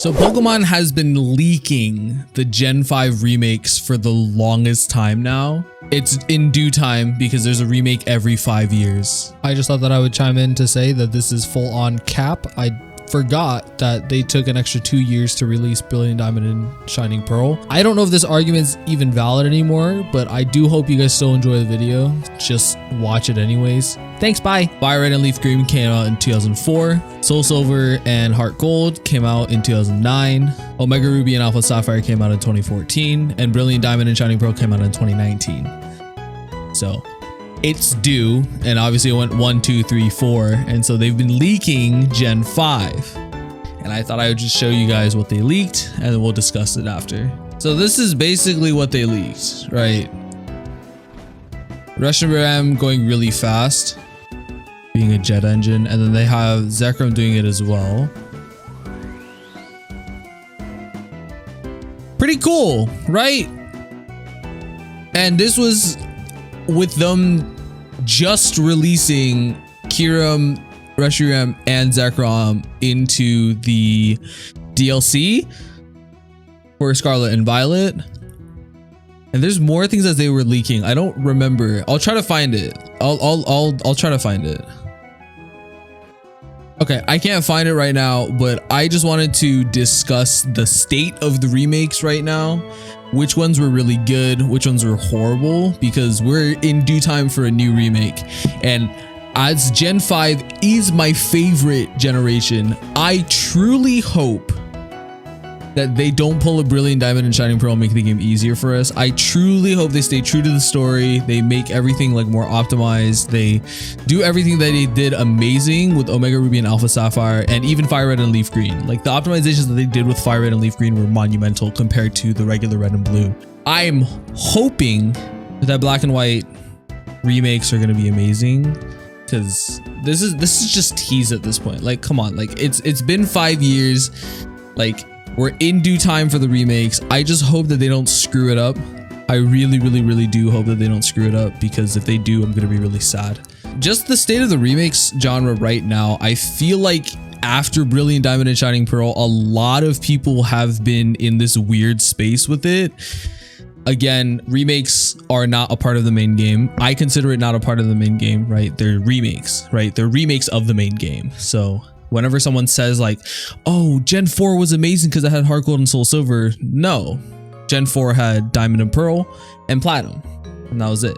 So Pokemon has been leaking the Gen 5 remakes for the longest time now. It's in due time because there's a remake every 5 years. I just thought that I would chime in to say that this is full on cap. I forgot that they took an extra 2 years to release Brilliant Diamond and Shining Pearl. I don't know if this argument's even valid anymore, but I do hope you guys still enjoy the video. Just watch it anyways. Thanks, bye. Firered and Leaf Green came out in 2004. Soul Silver and Heart Gold came out in 2009. Omega Ruby and Alpha Sapphire came out in 2014. And Brilliant Diamond and Shining Pearl came out in 2019. So it's due, and obviously it went 1, 2, 3, 4, and so they've been leaking Gen 5. And I thought I would just show you guys what they leaked, and then we'll discuss it after. So this is basically what they leaked, right? Reshiram going really fast, being a jet engine, and then they have Zekrom doing it as well. Pretty cool, right? And this was with them just releasing Kyurem, Reshiram, and Zekrom into the DLC for Scarlet and Violet. And there's more things that they were leaking. I don't remember. I'll try to find it. I'll try to find it. Okay, I can't find it right now, but I just wanted to discuss the state of the remakes right now. Which ones were really good, which ones were horrible, because we're in due time for a new remake. And as Gen 5 is my favorite generation, I truly hope that they don't pull a Brilliant Diamond and Shining Pearl and make the game easier for us. I truly hope they stay true to the story. They make everything like more optimized. They do everything that they did amazing with Omega Ruby and Alpha Sapphire, and even Fire Red and Leaf Green. Like the optimizations that they did with Fire Red and Leaf Green were monumental compared to the regular Red and Blue. I'm hoping that Black and White remakes are going to be amazing, because this is just tease at this point. Like, come on, like it's been 5 years. Like, we're in due time for the remakes. I just hope that they don't screw it up. I really do hope that they don't screw it up, because if they do, I'm gonna be really sad. Just the state of the remakes genre right now, I feel like after Brilliant Diamond and Shining Pearl, a lot of people have been in this weird space with it. Again, remakes are not a part of the main game. I consider it not a part of the main game, right? They're remakes, right? They're remakes of the main game. So whenever someone says like, oh, Gen 4 was amazing because it had Heartgold and SoulSilver, no. Gen 4 had Diamond and Pearl and Platinum, and that was it.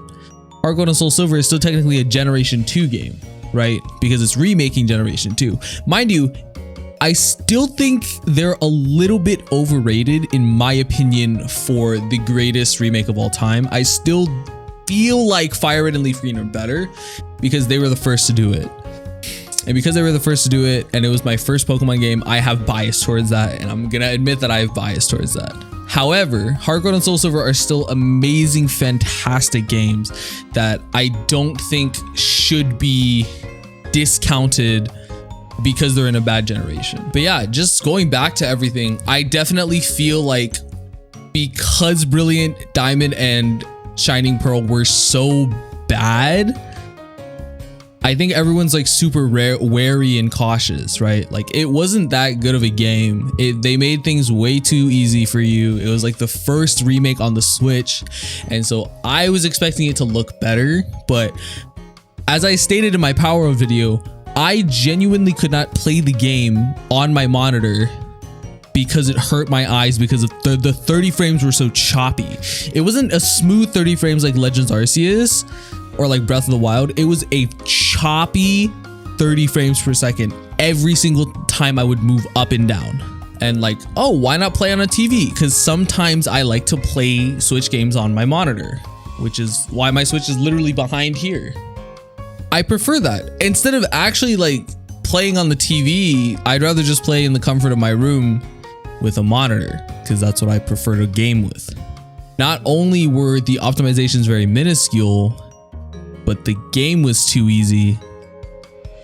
Heartgold and SoulSilver is still technically a Generation 2 game, right? Because it's remaking Generation 2. Mind you, I still think they're a little bit overrated in my opinion for the greatest remake of all time. I still feel like Fire Red and Leaf Green are better because they were the first to do it. And because they were the first to do it, and it was my first Pokemon game, I have bias towards that, and I'm gonna admit that I have bias towards that. However, Heartgold and SoulSilver are still amazing, fantastic games that I don't think should be discounted because they're in a bad generation. But yeah, just going back to everything, I definitely feel like because Brilliant Diamond and Shining Pearl were so bad, I think everyone's like super wary and cautious, right? Like it wasn't that good of a game. They made things way too easy for you. It was like the first remake on the Switch. And so I was expecting it to look better. But as I stated in my Power Up video, I genuinely could not play the game on my monitor because it hurt my eyes because of the 30 frames were so choppy. It wasn't a smooth 30 frames like Legends Arceus or like Breath of the Wild. It was a choppy 30 frames per second every single time I would move up and down. And like, oh, why not play on a TV? Because sometimes I like to play Switch games on my monitor, which is why my Switch is literally behind here. I prefer that. Instead of actually like playing on the TV, I'd rather just play in the comfort of my room with a monitor, because that's what I prefer to game with. Not only were the optimizations very minuscule, but the game was too easy,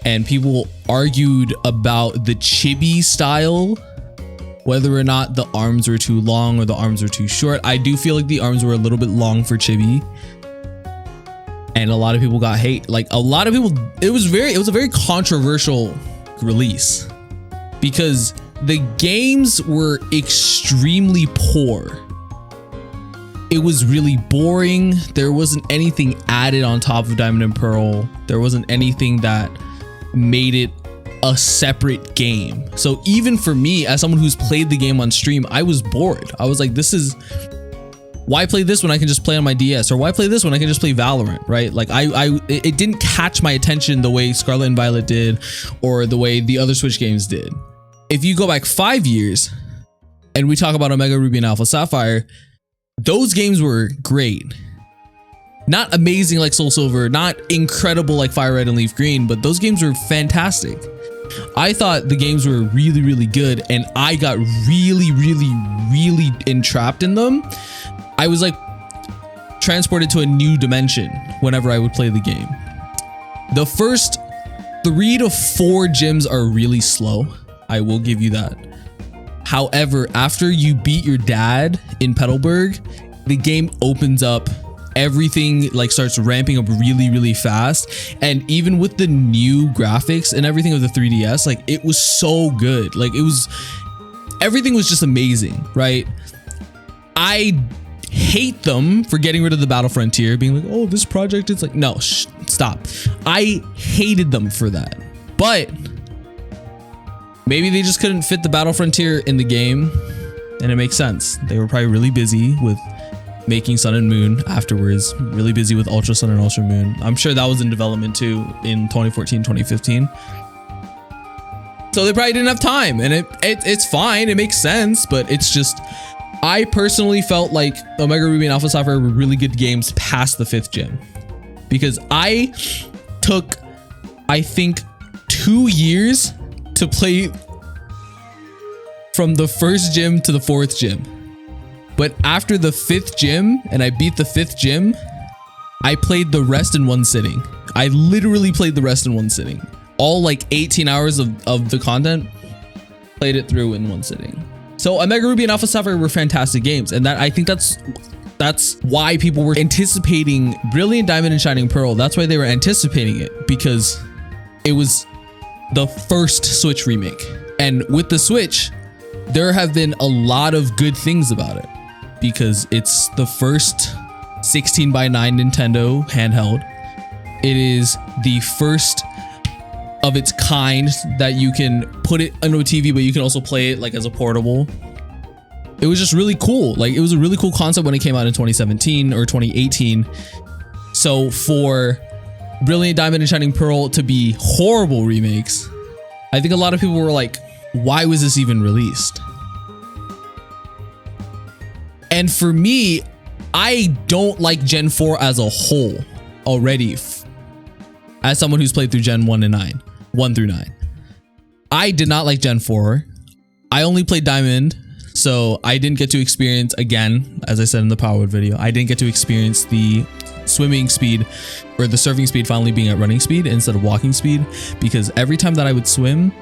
and people argued about the chibi style, whether or not the arms were too long or the arms were too short. I do feel like the arms were a little bit long for chibi, and a lot of people got hate. Like a lot of people, it was a very controversial release, because the games were extremely poor. It was really boring. There wasn't anything added on top of Diamond and Pearl. There wasn't anything that made it a separate game. So even for me, as someone who's played the game on stream, I was bored. I was like, why play this when I can just play on my DS? Or why play this when I can just play Valorant, right? Like it didn't catch my attention the way Scarlet and Violet did, or the way the other Switch games did. If you go back 5 years and we talk about OmegaRuby and AlphaSaphhire, those games were great. Not amazing like SoulSilver, not incredible like firered&leafgreen, but those games were fantastic. I thought the games were really, really good, and I got really, really, really entrapped in them. I was like transported to a new dimension whenever I would play the game. The first 3 to 4 gyms are really slow. I will give you that. However, after you beat your dad in Petalburg, the game opens up. Everything like starts ramping up really, really fast. And even with the new graphics and everything of the 3DS, like it was so good. Like everything was just amazing, right? I hate them for getting rid of the Battle Frontier, being like, oh, this project is like, no, stop. I hated them for that. But maybe they just couldn't fit the Battle Frontier in the game, and it makes sense. They were probably really busy with making Sun and Moon afterwards, really busy with Ultra Sun and Ultra Moon. I'm sure that was in development too in 2014, 2015. So they probably didn't have time, and it's fine. It makes sense, but it's just, I personally felt like OmegaRuby and AlphaSaphhire were really good games past the 5th gym, because I took, I think, 2 years to play from the 1st gym to the 4th gym. But after the 5th gym, and I beat the 5th gym, I played the rest in one sitting. I literally played the rest in one sitting. All like 18 hours of the content, played it through in one sitting. So OmegaRuby and AlphaSaphhire were fantastic games, and that, I think that's why people were anticipating Brilliant Diamond and Shining Pearl. That's why they were anticipating it, because it was the first Switch remake. And with the Switch, there have been a lot of good things about it, because it's the first 16:9 Nintendo handheld. It is the first of its kind that you can put it on a TV, but you can also play it like as a portable. It was just really cool. Like, it was a really cool concept when it came out in 2017 or 2018. So for Brilliant Diamond and Shining Pearl to be horrible remakes, I think a lot of people were like, why was this even released? And for me, I don't like Gen 4 as a whole already, as someone who's played through Gen 1 through 9. I did not like Gen 4. I only played Diamond, so I didn't get to experience, again, as I said in the Powerwood video, I didn't get to experience the swimming speed or the surfing speed finally being at running speed instead of walking speed, because every time that I would swim,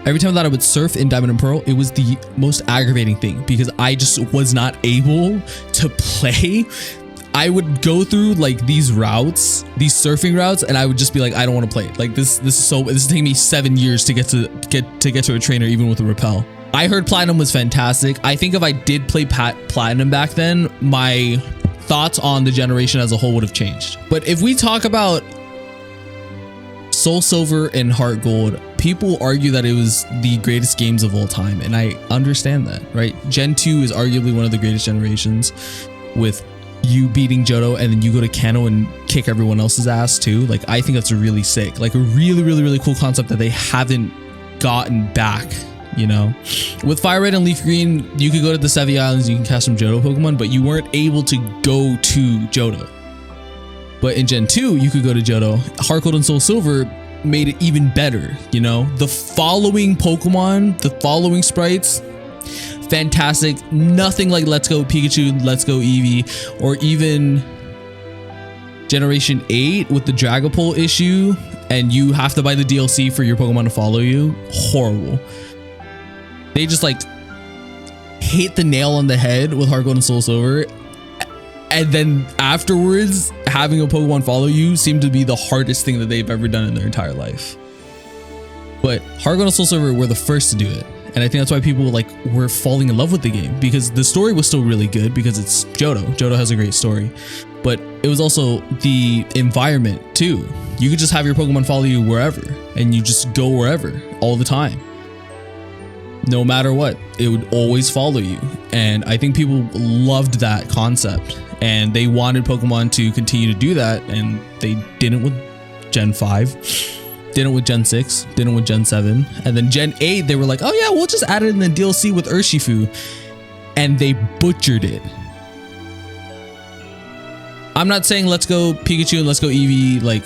every time that I would surf in Diamond and Pearl, it was the most aggravating thing, because I just was not able to play. I would go through like these routes, these surfing routes, and I would just be like, I don't want to play. Like this is taking me 7 years to get to a trainer, even with a rappel. I heard Platinum was fantastic. I think if I did play Platinum back then, my thoughts on the generation as a whole would have changed. But if we talk about SoulSilver and Heartgold, people argue that it was the greatest games of all time, and I understand that, right? Gen 2 is arguably one of the greatest generations, with you beating Johto and then you go to Kano and kick everyone else's ass too. Like, I think that's really sick. Like, a really, really, really cool concept that they haven't gotten back, you know? With firered&leafgreen, you could go to the Sevi Islands, you can catch some Johto Pokemon, but you weren't able to go to Johto. But in Gen 2, you could go to Johto. Heartgold&SoulSilver made it even better, you know? The following Pokemon, the following sprites, fantastic. Nothing like Let's Go Pikachu, Let's Go Eevee, or even Generation 8 with the Dragapult issue, and you have to buy the DLC for your Pokemon to follow you. Horrible. They just like hit the nail on the head with Heartgold&SoulSilver, and then afterwards having a Pokemon follow you seemed to be the hardest thing that they've ever done in their entire life. But Heartgold&SoulSilver were the first to do it, And I think that's why people like were falling in love with the game, because the story was still really good because it's Johto. Johto has a great story, but it was also the environment too. You could just have your Pokemon follow you wherever, and you just go wherever all the time. No matter what, it would always follow you. And I think people loved that concept, and they wanted Pokemon to continue to do that, and they didn't with Gen 5. Didn't with Gen 6, didn't with Gen 7, and then Gen 8 they were like, oh yeah, we'll just add it in the DLC with Urshifu, and they butchered it. I'm not saying let's go Pikachu and let's go Eevee, like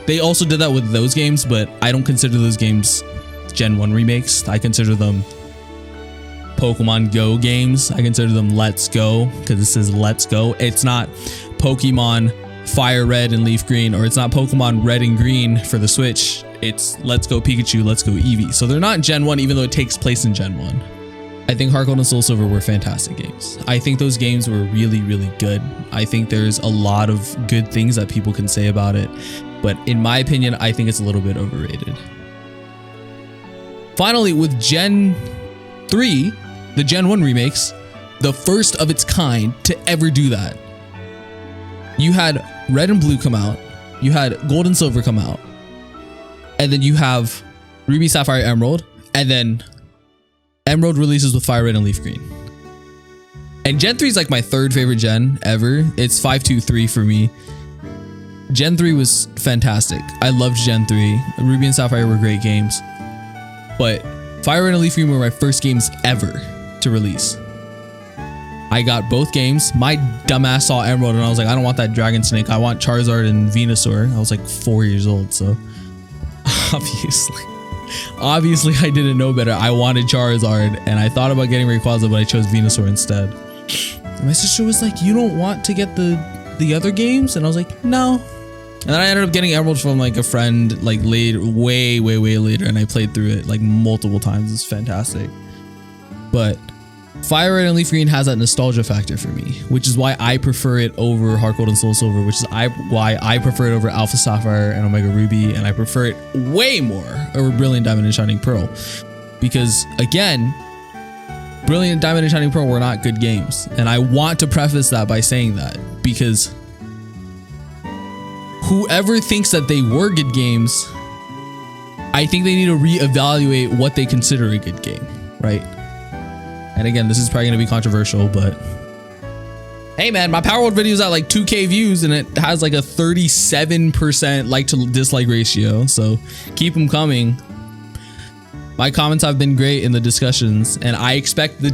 they also did that with those games, but I don't consider those games Gen 1 remakes. I consider them Pokemon Go games. I consider them Let's Go, because it says Let's Go. It's not Pokemon Fire Red and Leaf Green, or it's not Pokemon Red and Green for the Switch. It's Let's Go Pikachu, Let's Go Eevee. So they're not Gen 1, even though it takes place in Gen 1. I think Heartgold and SoulSilver were fantastic games. I think those games were really, really good. I think there's a lot of good things that people can say about it, but in my opinion, I think it's a little bit overrated. Finally, with Gen 3, the Gen 1 remakes, the first of its kind to ever do that. You had Red and Blue come out, you had Gold and Silver come out, and then you have Ruby, Sapphire, Emerald, and then Emerald releases with Fire Red and Leaf Green. And Gen 3 is like my third favorite gen ever. It's 5-2-3 for me. Gen 3 was fantastic. I loved Gen 3. Ruby and Sapphire were great games. But Fire Red and Leaf Green were my first games ever to release. I got both games. My dumbass saw Emerald and I was like, I don't want that Dragon Snake. I want Charizard and Venusaur. I was like 4 years old, so obviously I didn't know better. I wanted Charizard and I thought about getting Rayquaza, but I chose Venusaur instead. And my sister was like, you don't want to get the other games? And I was like, no. And then I ended up getting Emerald from like a friend like later, way later, and I played through it like multiple times. It's fantastic. But Fire Red and Leaf Green has that nostalgia factor for me, which is why I prefer it over Heartgold and SoulSilver, which is why I prefer it over AlphaSaphhire and OmegaRuby, and I prefer it way more over Brilliant Diamond and Shining Pearl. Because again, Brilliant Diamond and Shining Pearl were not good games, and I want to preface that by saying that, because whoever thinks that they were good games, I think they need to reevaluate what they consider a good game, right? And again, this is probably going to be controversial, but hey man, my Power World video is at like 2K views and it has like a 37% like to dislike ratio. So keep them coming. My comments have been great in the discussions, and I expect the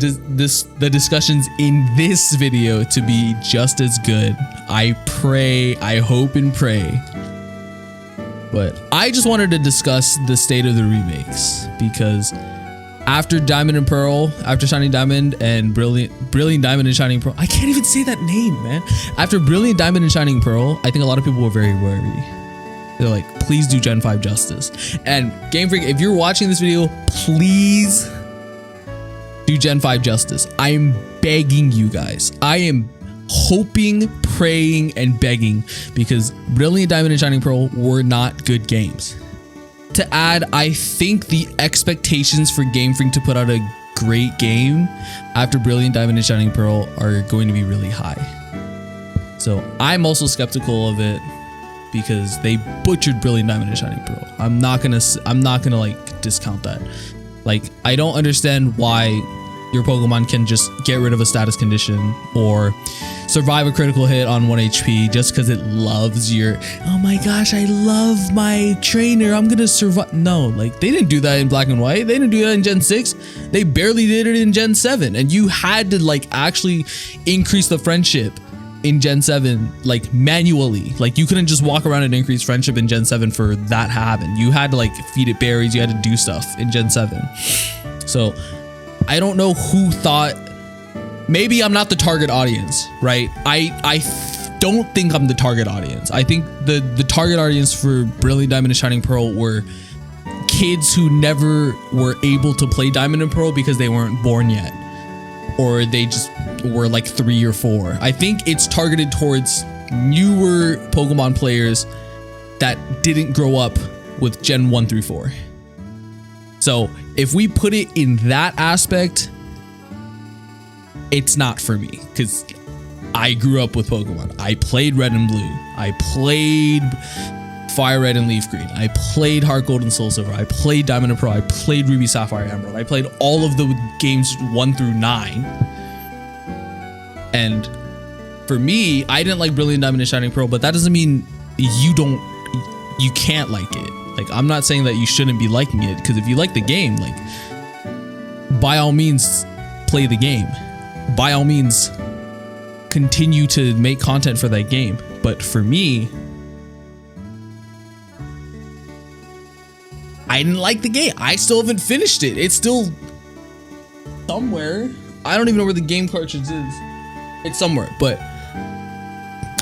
discussions in this video to be just as good. I pray, I hope and pray. But I just wanted to discuss the state of the remakes, because after Diamond and Pearl, after Shining Diamond and Brilliant Diamond and Shining Pearl, I can't even say that name, man. After Brilliant Diamond and Shining Pearl, I think a lot of people were very worried. They're like, please do Gen 5 justice. And Game Freak, if you're watching this video, please do Gen 5 justice. I'm begging you guys. I am hoping, praying, and begging, because Brilliant Diamond and Shining Pearl were not good games. To add, I think the expectations for Game Freak to put out a great game after Brilliant Diamond and Shining Pearl are going to be really high. So I'm also skeptical of it, because they butchered Brilliant Diamond and Shining Pearl. I'm not gonna like discount that. Like, I don't understand why your Pokemon can just get rid of a status condition or survive a critical hit on 1 HP just because it loves your, oh my gosh, I love my trainer, I'm gonna survive. No, like, they didn't do that in Black and White. They didn't do that in Gen 6. They barely did it in Gen 7. And you had to like actually increase the friendship in Gen 7, like manually. Like, you couldn't just walk around and increase friendship in Gen 7 for that to happen. You had to like feed it berries, you had to do stuff in Gen 7. So I don't know who thought, maybe I'm not the target audience, right? I don't think I'm the target audience. I think the target audience for Brilliant Diamond and Shining Pearl were kids who never were able to play Diamond and Pearl because they weren't born yet, or they just were like 3 or 4. I think it's targeted towards newer Pokemon players that didn't grow up with Gen 1 through 4. So if we put it in that aspect, it's not for me because I grew up with Pokemon. I played Red and Blue. I played Fire Red and Leaf Green. I played Heart Gold and Soul Silver. I played Diamond and Pearl. I played Ruby Sapphire Emerald. I played all of the games 1 through 9. And for me, I didn't like Brilliant Diamond and Shining Pearl, but that doesn't mean you can't like it. Like, I'm not saying that you shouldn't be liking it, because if you like the game, like, by all means, play the game. By all means, continue to make content for that game. But for me, I didn't like the game. I still haven't finished it. It's still somewhere. I don't even know where the game cartridge is. It's somewhere, but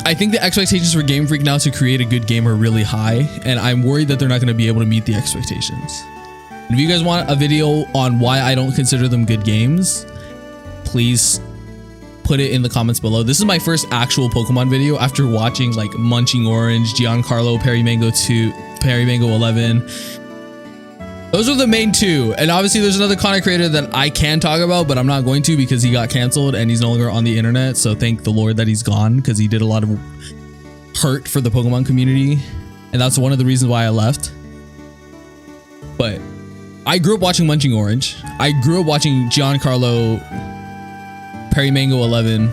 I think the expectations for Game Freak now to create a good game are really high, and I'm worried that they're not going to be able to meet the expectations. And if you guys want a video on why I don't consider them good games, please put it in the comments below. This is my first actual Pokemon video after watching like Munching Orange, Giancarlo, Perimango 2, Perimango 11. Those are the main two, and obviously there's another content creator that I can talk about, but I'm not going to because he got canceled and he's no longer on the internet. So thank the Lord that he's gone, because he did a lot of hurt for the Pokemon community, and that's one of the reasons why I left. But I grew up watching Munching Orange. I grew up watching Giancarlo, Perimango 11.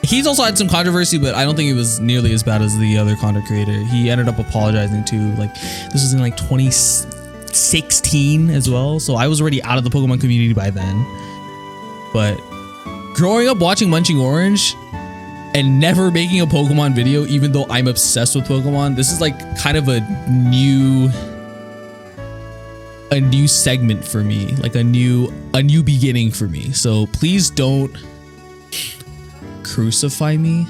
He's also had some controversy, but I don't think it was nearly as bad as the other content creator. He ended up apologizing too. Like, this was in like 2016 as well, so I was already out of the Pokemon community by then. But growing up watching Munching Orange and never making a Pokemon video, even though I'm obsessed with Pokemon, this is like kind of a new segment for me, like a new beginning for me. So please don't crucify me,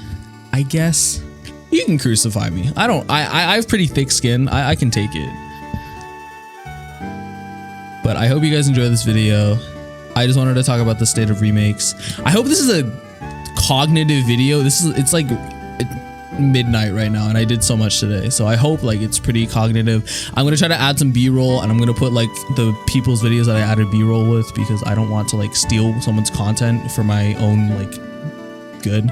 I guess. You can crucify me. I have pretty thick skin. I can take it. But I hope you guys enjoyed this video. I just wanted to talk about the state of remakes. I hope this is a cognitive video. It's like midnight right now, and I did so much today, so I hope like it's pretty cognitive. I'm gonna try to add some b-roll, and I'm gonna put like the people's videos that I added b-roll with, because I don't want to like steal someone's content for my own like good.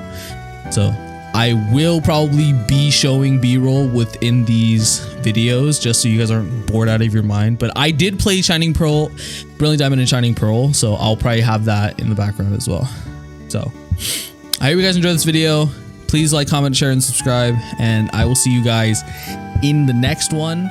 So I will probably be showing b-roll within these videos, just so you guys aren't bored out of your mind. But I did play Shining Pearl, Brilliant Diamond and Shining Pearl, so I'll probably have that in the background as well. So I hope you guys enjoyed this video. Please like, comment, share, and subscribe, and I will see you guys in the next one.